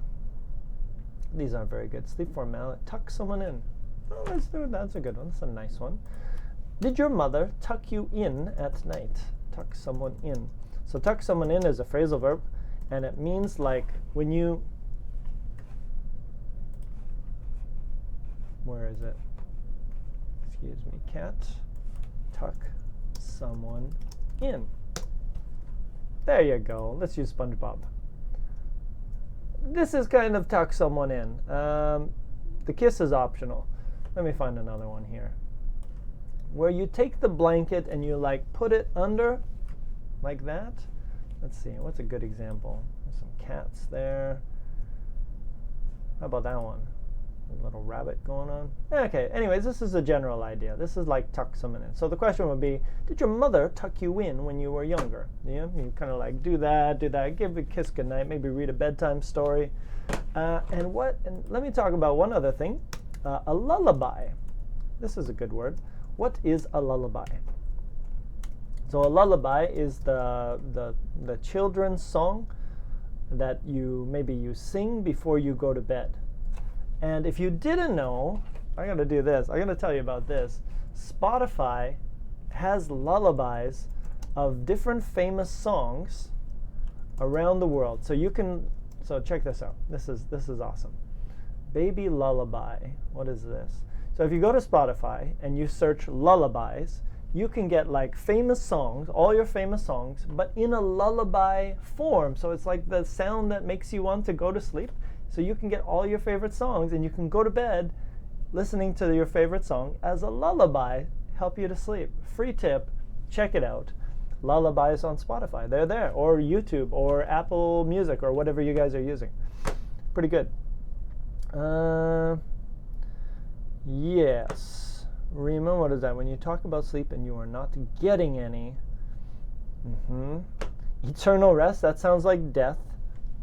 These aren't very good. Sleep formality, tuck someone in. Oh, let's do it. That's a good one. That's a nice one. Did your mother tuck you in at night? Tuck someone in. So tuck someone in is a phrasal verb, and it means like when you, where is it? Excuse me, cat, tuck someone in. There you go. Let's use SpongeBob. This is kind of tuck someone in. The kiss is optional. Let me find another one here. Where you take the blanket and you like put it under, like that. Let's see, what's a good example? There's some cats there. How about that one? A little rabbit going on. Okay, anyways, this is a general idea. This is like tuck someone in. So the question would be, did your mother tuck you in when you were younger? You kind of like do that, give a kiss goodnight, maybe read a bedtime story. And let me talk about one other thing. A lullaby. This is a good word. What is a lullaby? So a lullaby is the children's song that you sing before you go to bed. And if you didn't know, I got to do this. I got to tell you about this. Spotify has lullabies of different famous songs around the world. So check this out. This is awesome. Baby lullaby. What is this? So if you go to Spotify and you search lullabies, you can get like famous songs, all your famous songs, but in a lullaby form. So it's like the sound that makes you want to go to sleep. So you can get all your favorite songs and you can go to bed listening to your favorite song as a lullaby, help you to sleep. Free tip, check it out. Lullabies on Spotify, they're there, or YouTube, or Apple Music, or whatever you guys are using. Pretty good. Yes. Rima, what is that? When you talk about sleep and you are not getting any. Eternal rest, that sounds like death.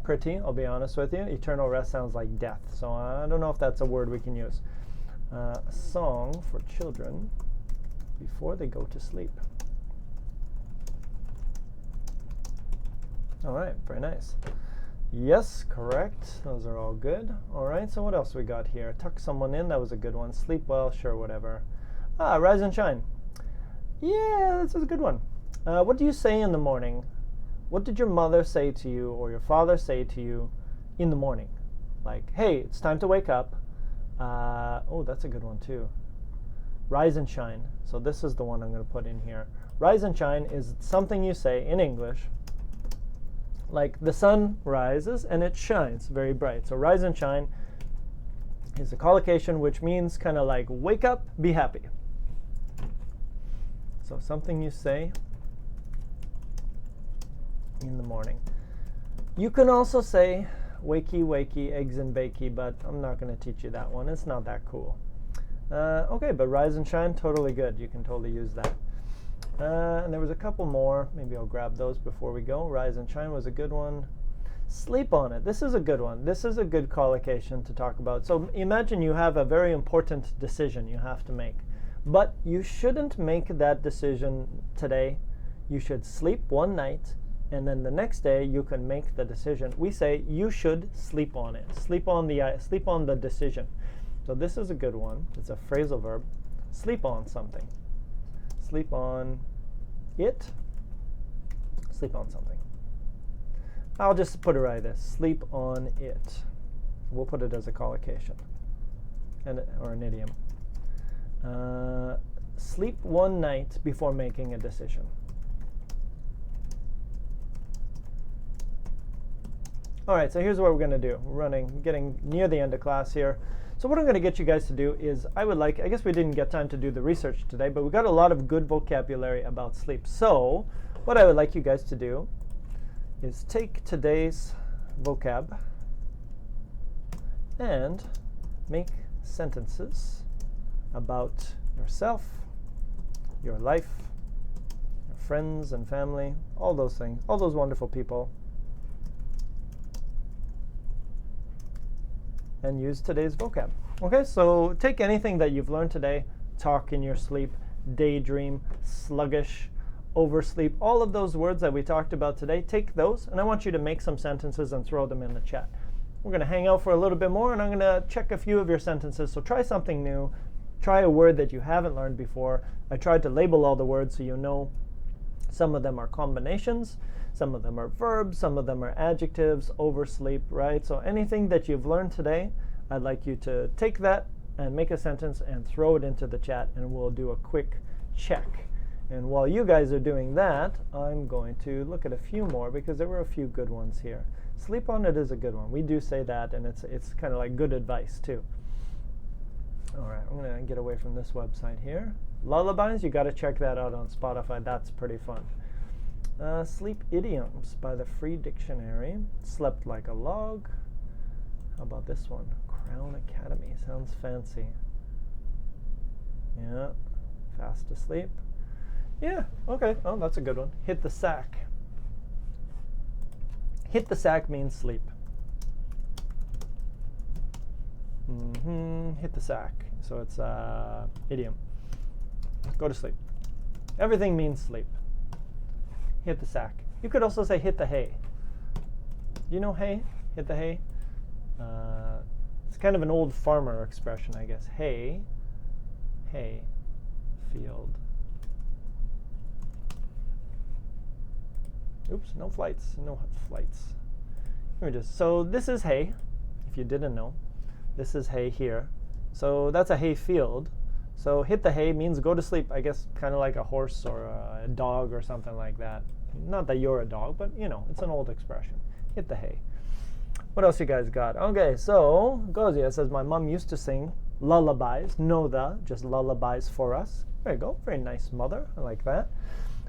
Pretty, I'll be honest with you. Eternal rest sounds like death. So I don't know if that's a word we can use. A song for children before they go to sleep. All right, very nice. Yes, correct. Those are all good. All right, so what else we got here? Tuck someone in, that was a good one. Sleep well, sure, whatever. Rise and shine. Yeah, this is a good one. What do you say in the morning? What did your mother say to you or your father say to you in the morning? Like, hey, it's time to wake up. Oh, that's a good one too. Rise and shine. So this is the one I'm going to put in here. Rise and shine is something you say in English. Like the sun rises and it shines very bright. So rise and shine is a collocation which means kind of like wake up, be happy. So something you say in the morning. You can also say wakey, wakey, eggs and bakey, but I'm not going to teach you that one. It's not that cool. Okay, but rise and shine, totally good. You can totally use that. And there was a couple more. Maybe I'll grab those before we go. Rise and shine was a good one. Sleep on it. This is a good one. This is a good collocation to talk about. So imagine you have a very important decision you have to make. But you shouldn't make that decision today. You should sleep one night, and then the next day you can make the decision. We say you should sleep on it. Sleep on the decision. So this is a good one. It's a phrasal verb. Sleep on something. Sleep on it. Sleep on something. I'll just put it right there. Sleep on it. We'll put it as a collocation or an idiom. Sleep one night before making a decision. All right, so here's what we're going to do. We're getting near the end of class here. So what I'm going to get you guys to do is, I guess we didn't get time to do the research today, but we got a lot of good vocabulary about sleep. So what I would like you guys to do is take today's vocab and make sentences about yourself, your life, your friends and family, all those things, all those wonderful people. And use today's vocab. Okay, so take anything that you've learned today, talk in your sleep, daydream, sluggish, oversleep, all of those words that we talked about today, take those, and I want you to make some sentences and throw them in the chat. We're going to hang out for a little bit more, and I'm going to check a few of your sentences. So try something new. Try a word that you haven't learned before. I tried to label all the words so you know some of them are combinations, some of them are verbs, some of them are adjectives, oversleep, right? So anything that you've learned today, I'd like you to take that and make a sentence and throw it into the chat, and we'll do a quick check. And while you guys are doing that, I'm going to look at a few more because there were a few good ones here. Sleep on it is a good one. We do say that, and it's kind of like good advice too. All right, I'm going to get away from this website here. Lullabies, you got to check that out on Spotify. That's pretty fun. Sleep idioms by the Free Dictionary. Slept like a log. How about this one? Crown Academy. Sounds fancy. Yeah. Fast asleep. Yeah, okay. Oh, that's a good one. Hit the sack. Hit the sack means sleep. Hit the sack. So it's idiom. Go to sleep. Everything means sleep. Hit the sack. You could also say hit the hay. Do you know hay? Hit the hay? It's kind of an old farmer expression, I guess. Hay, field. Oops, no flights. So this is hay, if you didn't know. This is hay here. So that's a hay field. So hit the hay means go to sleep, I guess, kind of like a horse or a dog or something like that. Not that you're a dog, but you know, it's an old expression. Hit the hay. What else you guys got? Okay, so Gozia says, my mom used to sing lullabies, just lullabies for us. There you go, very nice mother, I like that.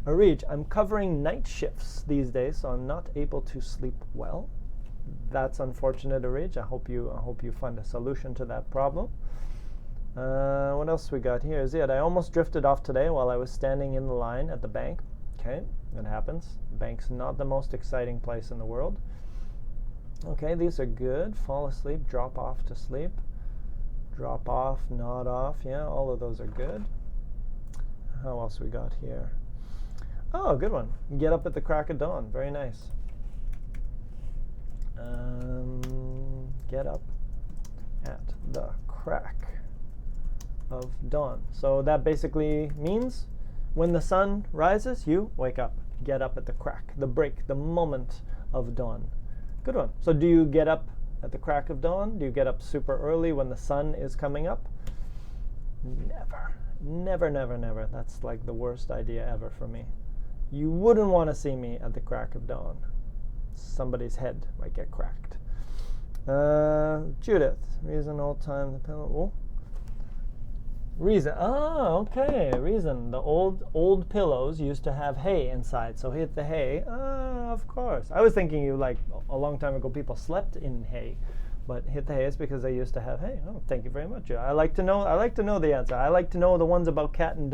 Arij, I'm covering night shifts these days, so I'm not able to sleep well. That's unfortunate, Arij. I hope you find a solution to that problem. What else we got here? Ziad, I almost drifted off today while I was standing in the line at the bank. Okay, that happens. The bank's not the most exciting place in the world. Okay, these are good. Fall asleep, drop off to sleep. Drop off, nod off. Yeah, all of those are good. How else we got here? Oh, good one. Get up at the crack of dawn. Very nice. Get up at the crack of dawn. So that basically means when the sun rises, you wake up. Get up at the crack, the break, the moment of dawn. Good one. So do you get up at the crack of dawn? Do you get up super early when the sun is coming up? Never. Never, never, never. That's like the worst idea ever for me. You wouldn't want to see me at the crack of dawn. Somebody's head might get cracked. Judith, reason all time the pillow. Oh. Reason. Oh, okay. Reason. The old pillows used to have hay inside, so hit the hay. Of course. I was thinking you like a long time ago people slept in hay, but hit the hay is because they used to have hay. Oh, thank you very much. I like to know the answer. I like to know the ones about cats and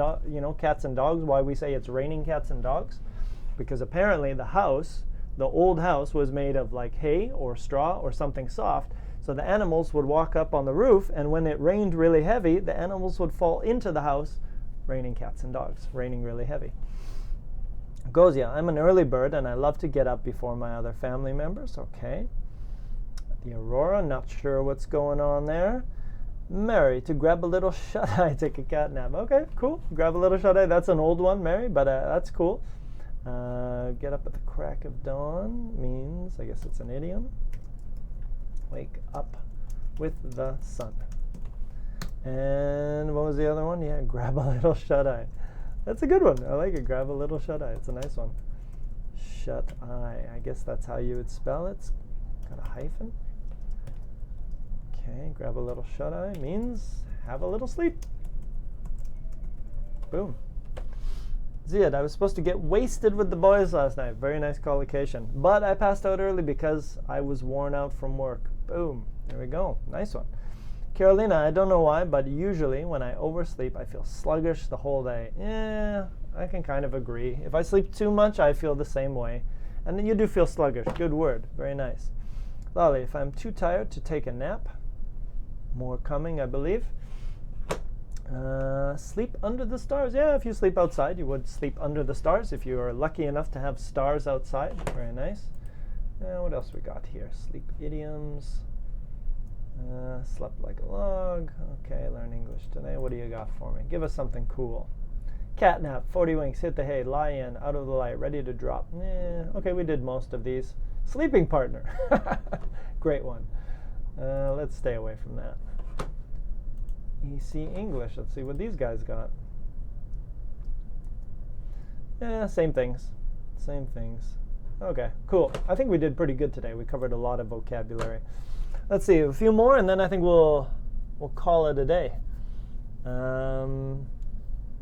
dogs. Why we say it's raining cats and dogs, because apparently the old house was made of like hay or straw or something soft. So the animals would walk up on the roof, and when it rained really heavy, the animals would fall into the house, raining cats and dogs, raining really heavy. Gozia, I'm an early bird and I love to get up before my other family members. Okay. The Aurora, not sure what's going on there. Mary, to grab a little shut-eye, take a cat nap. Okay, cool. Grab a little shut-eye. That's an old one, Mary, but that's cool. Get up at the crack of dawn means, I guess it's an idiom. Wake up with the sun. And what was the other one? Yeah, grab a little shut-eye. That's a good one. I like it. Grab a little shut-eye. It's a nice one. Shut-eye. I guess that's how you would spell it. It's got a hyphen. Okay, grab a little shut-eye means have a little sleep. Boom. Ziad, I was supposed to get wasted with the boys last night. Very nice collocation. But I passed out early because I was worn out from work. Boom. There we go. Nice one. Carolina, I don't know why, but usually when I oversleep, I feel sluggish the whole day. Yeah, I can kind of agree. If I sleep too much, I feel the same way. And then you do feel sluggish. Good word. Very nice. Lolly, if I'm too tired to take a nap, more coming, I believe. Sleep under the stars. Yeah, if you sleep outside, you would sleep under the stars if you are lucky enough to have stars outside. Very nice. What else we got here? Sleep idioms. Slept like a log. Okay, learn English today. What do you got for me? Give us something cool. Cat nap, 40 winks, hit the hay, lie in, out of the light, ready to drop. Okay, we did most of these. Sleeping partner. Great one. Let's stay away from that. EC English. Let's see what these guys got. Same things. Same things. Okay, cool. I think we did pretty good today. We covered a lot of vocabulary. Let's see, a few more, and then I think we'll call it a day.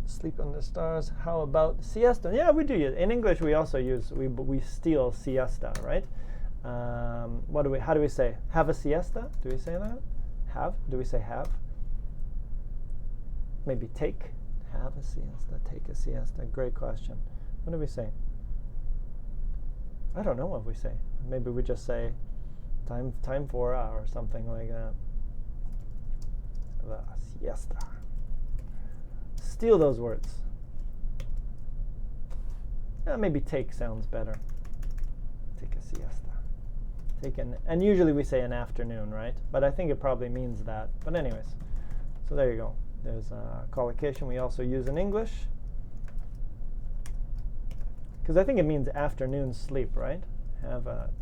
Sleep under stars. How about siesta? Yeah, we do use. In English, we also use. We steal siesta, right? How do we say? Have a siesta? Do we say that? Have? Do we say have? Maybe take. Have a siesta. Take a siesta. Great question. What do we say? I don't know what we say. Maybe we just say time for or something like that. The siesta. Steal those words. Maybe take sounds better. Take a siesta. And usually we say an afternoon, right? But I think it probably means that. But anyways, so there you go. There's a collocation we also use in English. Because I think it means afternoon sleep, right?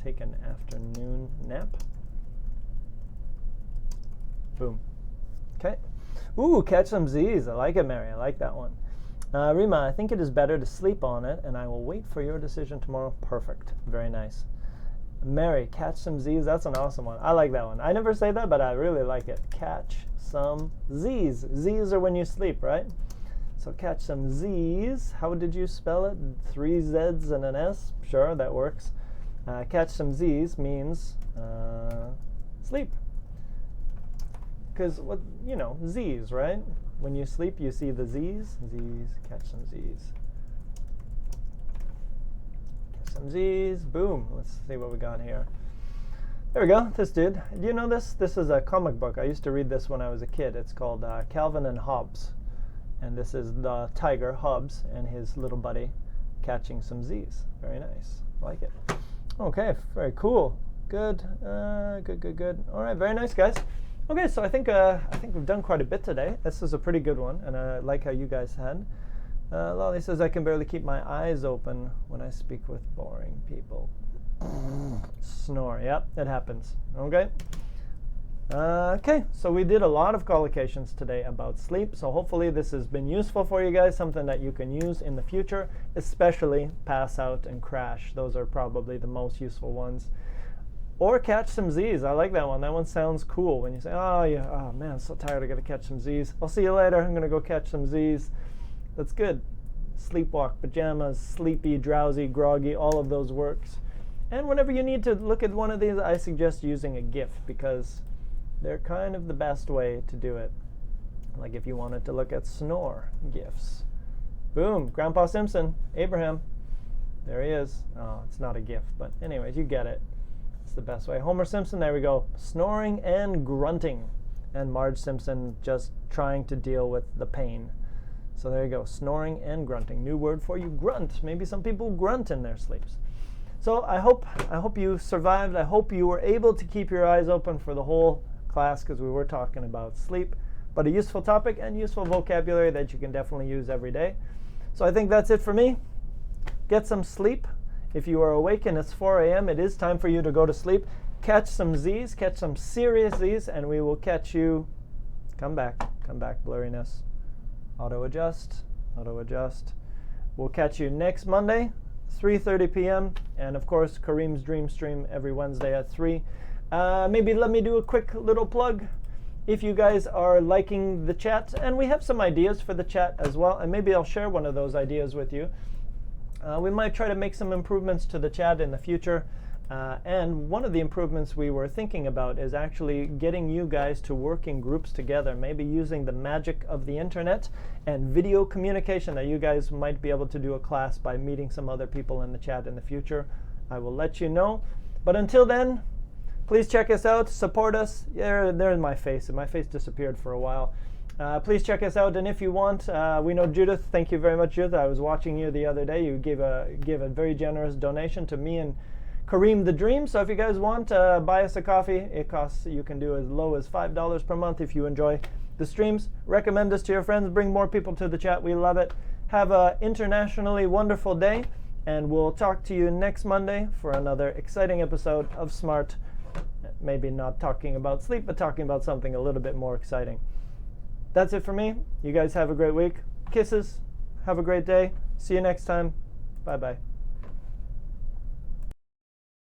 Take an afternoon nap. Boom. Okay. Ooh, catch some Z's. I like it, Mary. I like that one. Rima, I think it is better to sleep on it, and I will wait for your decision tomorrow. Perfect. Very nice. Mary, catch some Z's. That's an awesome one. I like that one. I never say that, but I really like it. Catch some Z's. Z's are when you sleep, right? So catch some Z's. How did you spell it? 3 Z's and an S? Sure, that works. Catch some Z's means sleep. Because, Z's, right? When you sleep, you see the Z's. Z's, catch some Z's. Catch some Z's. Boom. Let's see what we got here. There we go. This dude. Do you know this? This is a comic book. I used to read this when I was a kid. It's called Calvin and Hobbes. And this is the tiger, Hobbes, and his little buddy catching some Z's. Very nice. Like it. Okay, very cool. Good. Good. All right, very nice, guys. Okay, so I think we've done quite a bit today. This is a pretty good one, and I like how you guys had. Lolly says, I can barely keep my eyes open when I speak with boring people. Snore. Yep, it happens. Okay. Okay, so we did a lot of collocations today about sleep, so hopefully this has been useful for you guys, something that you can use in the future, especially pass out and crash. Those are probably the most useful ones. Or catch some Z's. I like that one. That one sounds cool when you say, oh man, I'm so tired, I gotta catch some Z's. I'll see you later, I'm gonna go catch some Z's. That's good. Sleepwalk, pajamas, sleepy, drowsy, groggy, all of those works. And whenever you need to look at one of these, I suggest using a GIF because they're kind of the best way to do it. Like if you wanted to look at snore GIFs. Boom, Grandpa Simpson, Abraham. There he is. Oh, it's not a GIF, but anyways, you get it. It's the best way. Homer Simpson, there we go. Snoring and grunting. And Marge Simpson just trying to deal with the pain. So there you go, snoring and grunting. New word for you, grunt. Maybe some people grunt in their sleeps. So I hope you survived. I hope you were able to keep your eyes open for the whole class because we were talking about sleep, but a useful topic and useful vocabulary that you can definitely use every day. So I think that's it for me. Get some sleep. If you are awake and it's 4 a.m., it is time for you to go to sleep. Catch some Z's, catch some serious Z's, and we will catch you. Come back, blurriness. Auto adjust. We'll catch you next Monday, 3:30 p.m. And of course, Kareem's Dream Stream every Wednesday at 3. Maybe let me do a quick little plug. If you guys are liking the chat, and we have some ideas for the chat as well, and maybe I'll share one of those ideas with you. We might try to make some improvements to the chat in the future. And one of the improvements we were thinking about is actually getting you guys to work in groups together, maybe using the magic of the internet and video communication, that you guys might be able to do a class by meeting some other people in the chat in the future. I will let you know. But until then, please check us out, support us. There's my face, and my face disappeared for a while. Please check us out, and if you want, we know Judith. Thank you very much, Judith. I was watching you the other day. You gave a very generous donation to me and Kareem the Dream. So if you guys want, buy us a coffee. It costs, you can do as low as $5 per month if you enjoy the streams. Recommend us to your friends. Bring more people to the chat. We love it. Have an internationally wonderful day, and we'll talk to you next Monday for another exciting episode of Smrt. Maybe not talking about sleep, but talking about something a little bit more exciting. That's it for me. You guys have a great week. Kisses. Have a great day. See you next time. Bye-bye.